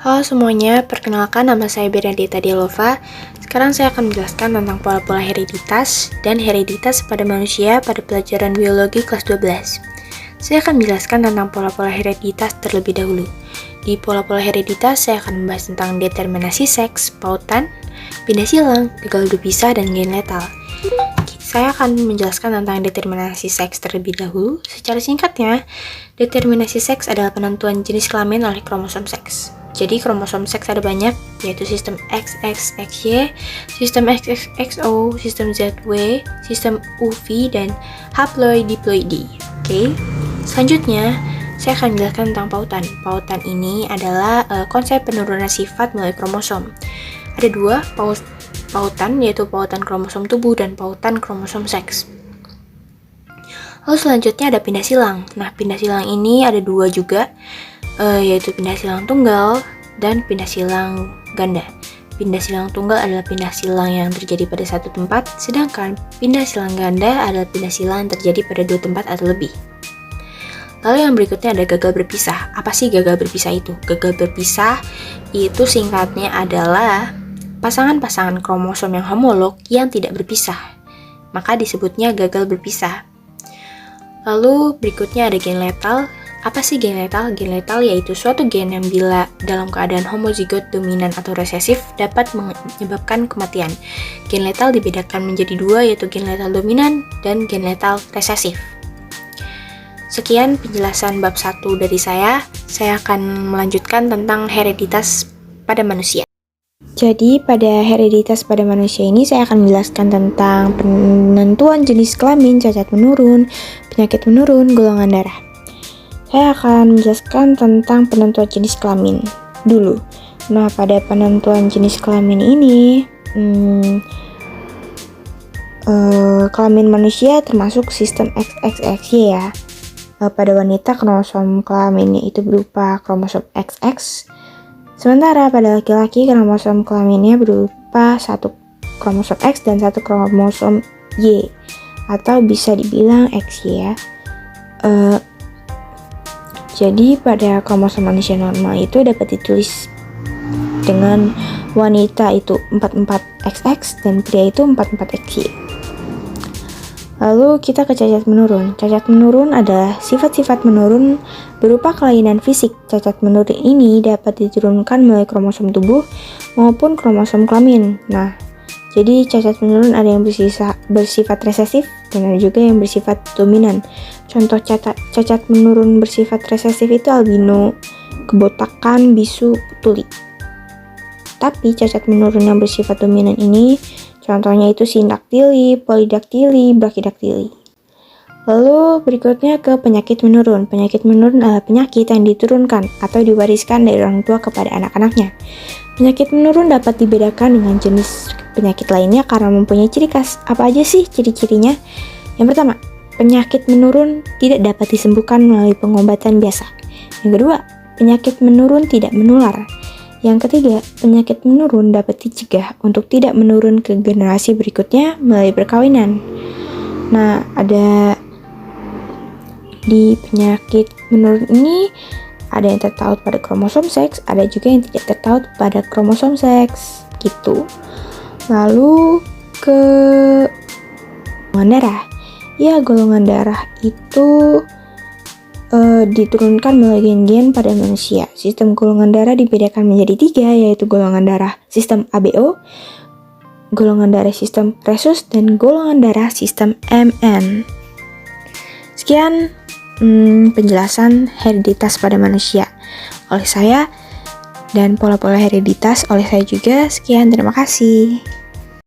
Halo semuanya, perkenalkan nama saya Bernadetta Delova. Sekarang saya akan menjelaskan tentang pola-pola hereditas dan hereditas pada manusia pada pelajaran biologi kelas 12. Saya akan menjelaskan tentang pola-pola hereditas terlebih dahulu. Di pola-pola hereditas, saya akan membahas tentang determinasi seks, pautan, pindah silang, gagal berpisah, dan gen letal. Saya akan menjelaskan tentang determinasi seks terlebih dahulu. Secara singkatnya, determinasi seks adalah penentuan jenis kelamin oleh kromosom seks. Jadi kromosom seks ada banyak, yaitu sistem XXXY, sistem XXXO, sistem ZW, sistem UV, dan haploidiploidi. Oke. Selanjutnya, saya akan menjelaskan tentang pautan. Pautan ini adalah konsep penurunan sifat melalui kromosom. Ada dua pautan, yaitu pautan kromosom tubuh dan pautan kromosom seks. Lalu selanjutnya ada pindah silang. Nah, pindah silang ini ada dua juga, yaitu pindah silang tunggal dan pindah silang ganda. Pindah silang tunggal adalah pindah silang yang terjadi pada satu tempat, sedangkan pindah silang ganda adalah pindah silang yang terjadi pada dua tempat atau lebih. Lalu yang berikutnya ada gagal berpisah. Apa sih gagal berpisah itu? Gagal berpisah itu singkatnya adalah pasangan-pasangan kromosom yang homolog yang tidak berpisah. Maka disebutnya gagal berpisah. Lalu berikutnya ada gen letal. Apa sih gen letal? Gen letal yaitu suatu gen yang bila dalam keadaan homozigot dominan atau resesif dapat menyebabkan kematian. Gen letal dibedakan menjadi dua, yaitu gen letal dominan dan gen letal resesif. Sekian penjelasan bab 1 dari saya. Saya akan melanjutkan tentang hereditas pada manusia. Jadi pada hereditas pada manusia ini saya akan menjelaskan tentang penentuan jenis kelamin, cacat menurun, penyakit menurun, golongan darah. Saya akan menjelaskan tentang penentuan jenis kelamin dulu. Nah, pada penentuan jenis kelamin ini, kelamin manusia termasuk sistem XXXY ya. Pada wanita kromosom kelaminnya itu berupa kromosom XX, sementara pada laki-laki kromosom kelaminnya berupa satu kromosom X dan satu kromosom Y, atau bisa dibilang XY ya. Jadi pada kromosom manusia normal itu dapat ditulis dengan wanita itu 44XX dan pria itu 44XY. Lalu kita ke cacat menurun. Cacat menurun adalah sifat-sifat menurun berupa kelainan fisik. Cacat menurun ini dapat diturunkan melalui kromosom tubuh maupun kromosom kelamin. Nah, jadi cacat menurun ada yang bersifat resesif dan ada juga yang bersifat dominan. Contoh cacat menurun bersifat resesif itu albino, kebotakan, bisu, tuli. Tapi cacat menurun yang bersifat dominan ini contohnya itu sindaktili, polidaktili, brakidaktili. Lalu berikutnya ke penyakit menurun. Penyakit menurun adalah penyakit yang diturunkan atau diwariskan dari orang tua kepada anak-anaknya. Penyakit menurun dapat dibedakan dengan jenis penyakit lainnya karena mempunyai ciri khas. Apa aja sih ciri-cirinya? Yang pertama, penyakit menurun tidak dapat disembuhkan melalui pengobatan biasa. Yang kedua, penyakit menurun tidak menular. Yang ketiga, penyakit menurun dapat dicegah untuk tidak menurun ke generasi berikutnya melalui perkawinan. Nah, ada di penyakit menurun ini ada yang tertaut pada kromosom seks, ada juga yang tidak tertaut pada kromosom seks, gitu. Lalu ke golongan darah. Ya, golongan darah itu diturunkan melalui gen-gen pada manusia. Sistem golongan darah dibedakan menjadi 3, yaitu golongan darah sistem ABO, golongan darah sistem Rhesus, dan golongan darah sistem MN. Sekian penjelasan hereditas pada manusia oleh saya dan pola-pola hereditas oleh saya juga. Sekian, terima kasih.